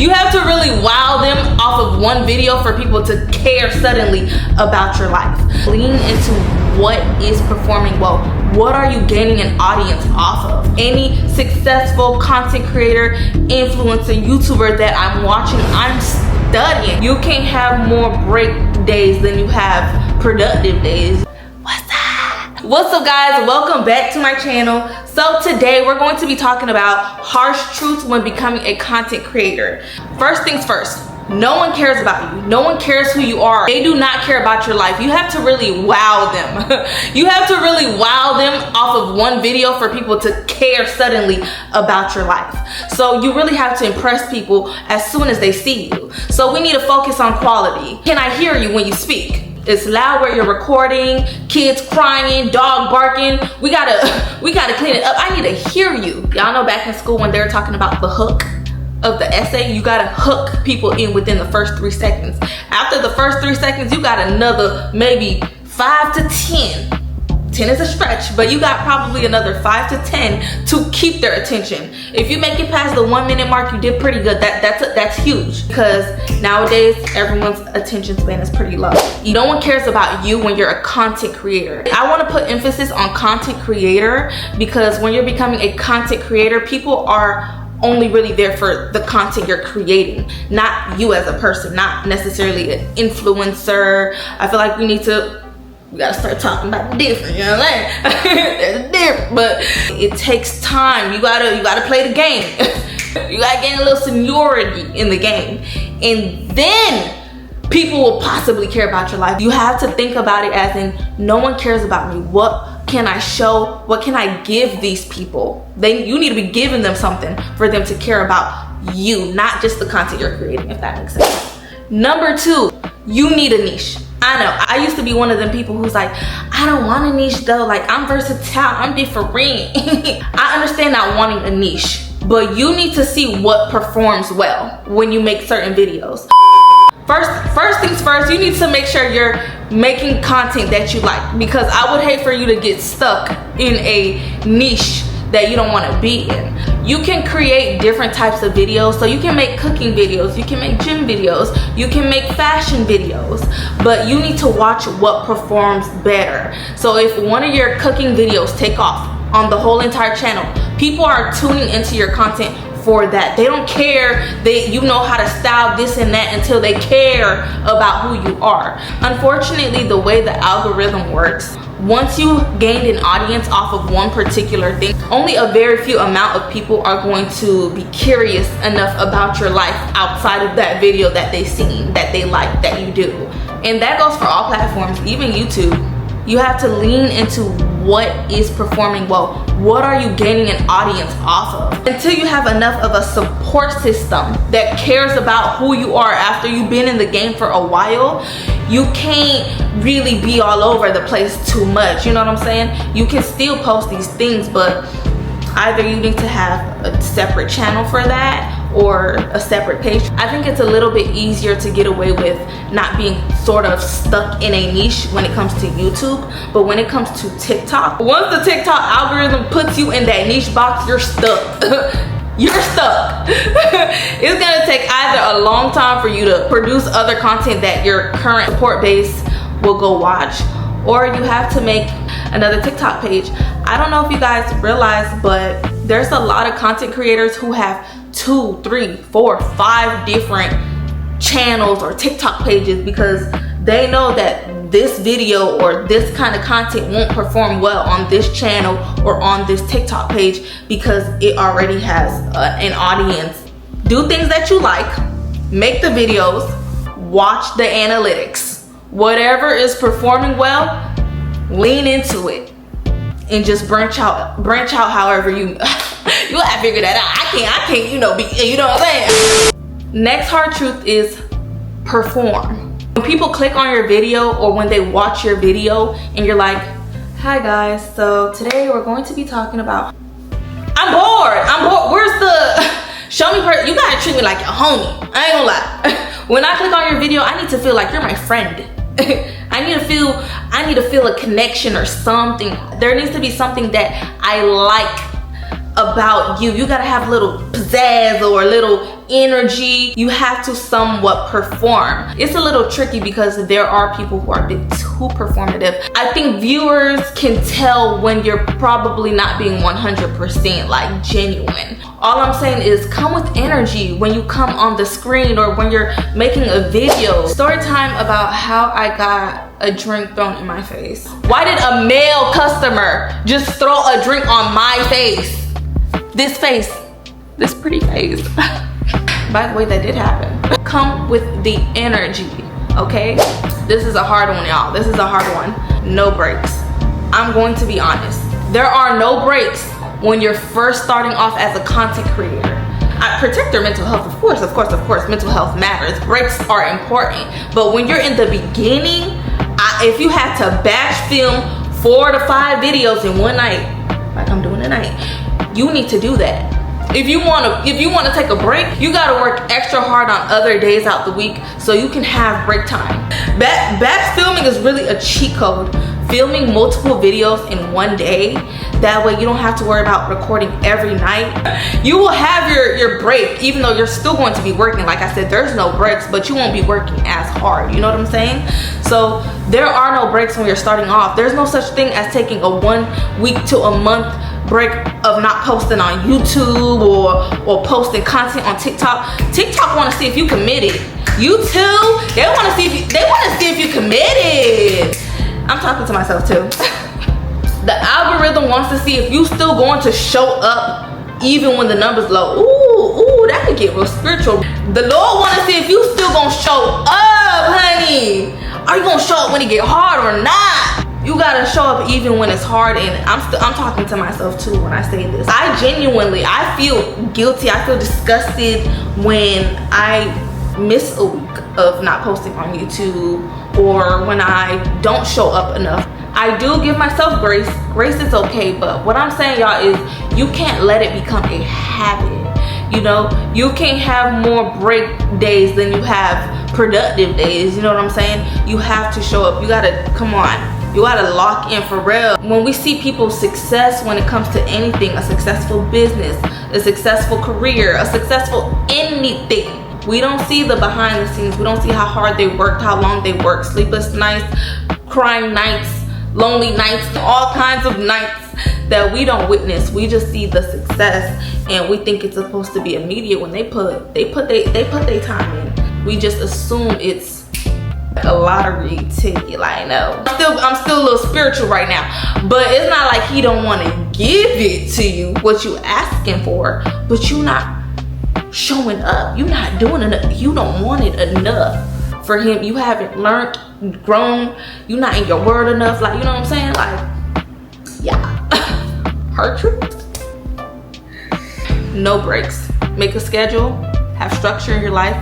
You have to really wow them off of one video for people to care suddenly about your life. Lean into what is performing well. What are you gaining an audience off of? Any successful content creator, influencer, YouTuber that I'm watching, I'm studying. You can't have more break days than you have productive days. What's up, guys? Welcome back to my channel. So today we're going to be talking about harsh truths when becoming a content creator. First things first, no one cares about you. No one cares who you are. They do not care about your life. You have to really wow them. You have to really wow them off of one video for people to care suddenly about your life. So you really have to impress people as soon as they see you. So we need to focus on quality. Can I hear you when you speak? It's loud where you're recording, kids crying, dog barking. We gotta clean it up. I need to hear you. Y'all know back in school when they were talking about the hook of the essay, you gotta hook people in within the first 3 seconds. After the first 3 seconds, you got another maybe 5 to 10. 10 is a stretch, but you got probably another 5 to 10 to keep their attention. If you make it past the 1 minute mark, you did pretty good. That's huge, because nowadays everyone's attention span is pretty low. No one cares about you when you're a content creator. I want to put emphasis on content creator because when you're becoming a content creator, people are only really there for the content you're creating, not you as a person, not necessarily an influencer. I feel like we gotta start talking about the different, you know what I'm saying? There's a difference, but it takes time. You gotta play the game. You gotta gain a little seniority in the game, and then people will possibly care about your life. You have to think about it as in, no one cares about me. What can I show? What can I give these people? You need to be giving them something for them to care about you, not just the content you're creating, if that makes sense. Number 2, you need a niche. I know, I used to be one of them people who's like, I don't want a niche though, like I'm versatile, I'm different. I understand not wanting a niche, but you need to see what performs well when you make certain videos. First things first, you need to make sure you're making content that you like, because I would hate for you to get stuck in a niche that you don't want to be in. You can create different types of videos. So you can make cooking videos, you can make gym videos, you can make fashion videos, but you need to watch what performs better. So if one of your cooking videos take off on the whole entire channel, people are tuning into your content for that. They don't care that you know how to style this and that until they care about who you are. Unfortunately, the way the algorithm works, once you gained an audience off of one particular thing, only a very few amount of people are going to be curious enough about your life outside of that video that they seen, that they like, that you do. And that goes for all platforms, even YouTube. You have to lean into what is performing well. What are you gaining an audience off of? Until you have enough of a support system that cares about who you are after you've been in the game for a while, you can't really be all over the place too much. You know what I'm saying? You can still post these things, but either you need to have a separate channel for that or a separate page. I think it's a little bit easier to get away with not being sort of stuck in a niche when it comes to YouTube, but when it comes to TikTok, once the TikTok algorithm puts you in that niche box, you're stuck. You're stuck. It's gonna take either a long time for you to produce other content that your current support base will go watch, or you have to make another TikTok page. I don't know if you guys realize, but there's a lot of content creators who have 2, 3, 4, 5 different channels or TikTok pages because they know that this video or this kind of content won't perform well on this channel or on this TikTok page because it already has an audience. Do things that you like, make the videos, watch the analytics. Whatever is performing well, lean into it and just branch out however you you gotta figure that out. I can't, you know what I'm saying? Next hard truth is perform. When people click on your video or when they watch your video and you're like, hi guys, so today we're going to be talking about, I'm bored, where's the, show me, you gotta treat me like a homie, I ain't gonna lie. When I click on your video, I need to feel like you're my friend. I need to feel a connection or something. There needs to be something that I like about you. You gotta have a little pizzazz or a little energy. You have to somewhat perform. It's a little tricky because there are people who are a bit too performative. I think viewers can tell when you're probably not being 100% like genuine. All I'm saying is come with energy when you come on the screen or when you're making a video. Story time about how I got a drink thrown in my face. Why did a male customer just throw a drink on my face? This face, this pretty face. By the way, that did happen. Come with the energy, okay? This is a hard one, y'all. This is a hard one. No breaks. I'm going to be honest. There are no breaks when you're first starting off as a content creator. Protect your mental health, of course, mental health matters. Breaks are important. But when you're in the beginning, if you have to batch film 4 to 5 videos in one night, like I'm doing tonight, you need to do that. If you want to take a break, you got to work extra hard on other days out the week so you can have break time. Batch filming is really a cheat code. Filming multiple videos in one day, that way you don't have to worry about recording every night. You will have your break, even though you're still going to be working. Like I said, there's no breaks, but you won't be working as hard. You know what I'm saying? So there are no breaks when you're starting off. There's no such thing as taking a 1 week to a month break of not posting on YouTube or posting content on TikTok. TikTok want to see if you committed. YouTube, they want to see if you committed. I'm talking to myself too. The algorithm wants to see if you still going to show up even when the numbers low. Ooh, that could get real spiritual. The Lord want to see if you still gonna show up, honey. Are you gonna show up when it get hard or not? You gotta show up even when it's hard, and I'm talking to myself too when I say this. I feel guilty, I feel disgusted when I miss a week of not posting on YouTube or when I don't show up enough. I do give myself grace. Grace is okay, but what I'm saying, y'all, is you can't let it become a habit. You know, you can't have more break days than you have productive days. You know what I'm saying? You have to show up. You gotta, come on. You gotta lock in for real. When we see people's success when it comes to anything, a successful business, a successful career, a successful anything, we don't see the behind the scenes. We don't see how hard they worked, how long they worked, sleepless nights, crying nights, lonely nights, all kinds of nights that we don't witness. We just see the success and we think it's supposed to be immediate when they put their time in. We just assume it's a lottery ticket. Like, no, I'm still a little spiritual right now, but it's not like he don't want to give it to you what you asking for, but you not showing up. You're not doing enough. You don't want it enough for him. You haven't learned, grown. You're not in your word enough. Like, you know what I'm saying? Like, yeah. Her truth. No breaks. Make a schedule. Have structure in your life.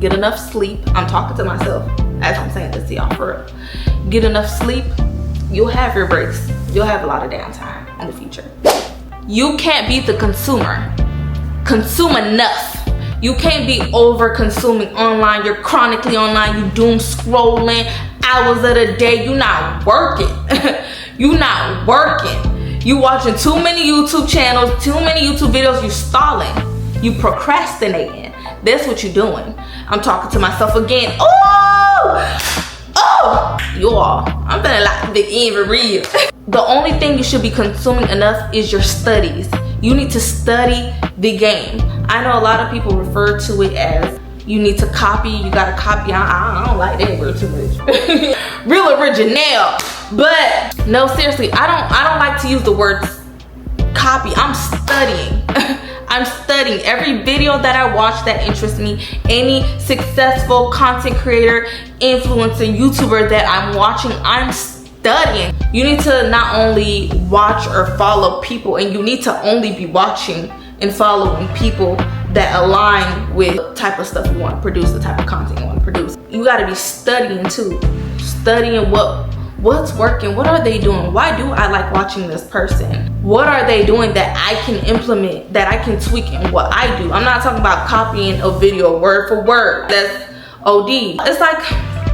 Get enough sleep. I'm talking to myself as I'm saying this to y'all, for real. Get enough sleep. You'll have your breaks. You'll have a lot of downtime in the future. You can't be the consumer. Consume enough. You can't be over consuming online. You're chronically online. You doom scrolling hours of the day. You not working. You not working. You watching too many YouTube channels, too many YouTube videos. You stalling. You procrastinating. That's what you're doing. I'm talking to myself again. Oh, you all. I'm feeling like big even real. The only thing you should be consuming enough is your studies. You need to study the game. I know a lot of people refer to it as you need to copy. You gotta copy. I don't like that word too much. Real original. But no, seriously, I don't like to use the word copy. I'm studying. I'm studying every video that I watch that interests me. Any successful content creator, influencer, YouTuber that I'm watching, I'm studying. You need to not only watch or follow people, and you need to only be watching and following people that align with the type of stuff you want to produce, the type of content you want to produce. You got to be studying too. Studying what's working, what are they doing, why do I like watching this person, what are they doing that I can implement, that I can tweak in what I do. I'm not talking about copying a video word for word. That's OD. It's like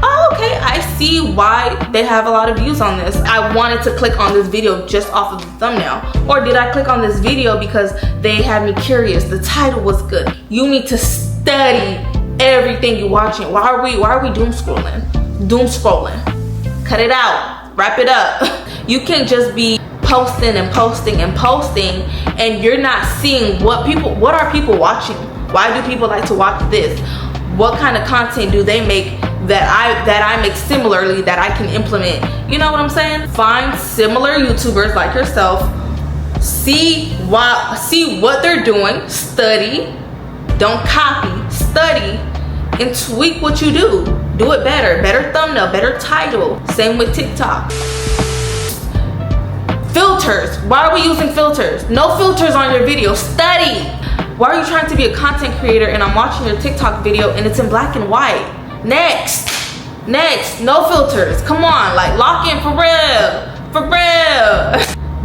oh, okay, I see why they have a lot of views on this. I wanted to click on this video just off of the thumbnail. Or did I click on this video because they had me curious? The title was good. You need to study everything you're watching. Why are we doom scrolling? Doom scrolling. Cut it out. Wrap it up. You can't just be posting and posting and posting and you're not seeing what are people watching? Why do people like to watch this? What kind of content do they make that I make similarly that I can implement? You know what I'm saying? Find similar YouTubers like yourself, see what they're doing, study, don't copy, study, and tweak what you do. Do it better thumbnail, better title. Same with TikTok. Filters. Why are we using filters? No filters on your video. Study. Why are you trying to be a content creator and I'm watching your TikTok video and it's in black and white? Next, no filters. Come on, like lock in for real.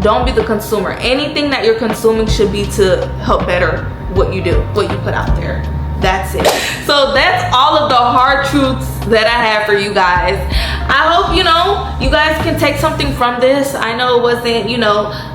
Don't be the consumer. Anything that you're consuming should be to help better what you do, what you put out there. That's it. So that's all of the hard truths that I have for you guys. I hope, you guys can take something from this. I know it wasn't,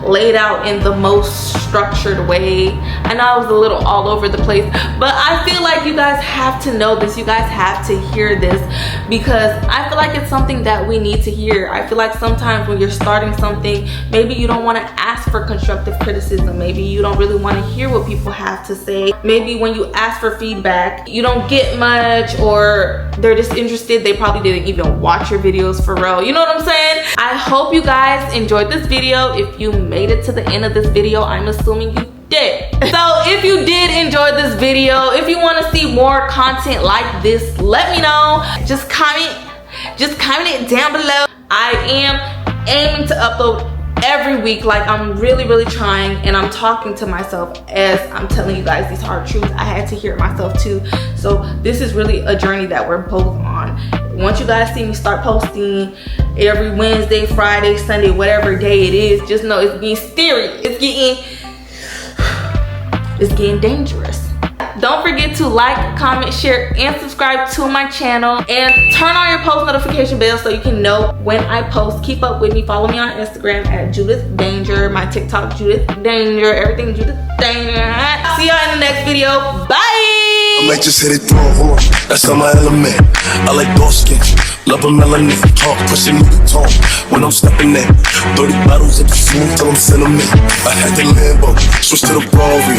laid out in the most structured way. I know I was a little all over the place, but I feel like you guys have to know this. You guys have to hear this because I feel like it's something that we need to hear. I feel like sometimes when you're starting something, maybe you don't want to ask for constructive criticism. Maybe you don't really want to hear what people have to say. Maybe when you ask for feedback, you don't get much, or they're just interested. They probably didn't even watch your videos for real. You know what I'm saying? I hope you guys enjoyed this video. If you made it to the end of this video, I'm assuming you did. So if you did enjoy this video, if you want to see more content like this, let me know. Just comment it down below. I am aiming to upload every week. Like, I'm really trying, and I'm talking to myself as I'm telling you guys these hard truths. I had to hear it myself too. So this is really a journey that we're both on. Once you guys see me start posting every Wednesday, Friday, Sunday, whatever day it is, just know it's getting serious. It's getting dangerous. Don't forget to like, comment, share, and subscribe to my channel. And turn on your post notification bell so you can know when I post. Keep up with me. Follow me on Instagram at Judith Danger. My TikTok, Judith Danger. Everything Judith Danger. See y'all in the next video. Bye! I might just hit it through a horse. That's not my element. I like dark skin. Love a melanin. Talk, pushing me to talk. When I'm stepping in, 30 bottles of the food till I'm cinnamon. I had the Lambo. Switch to the Rari.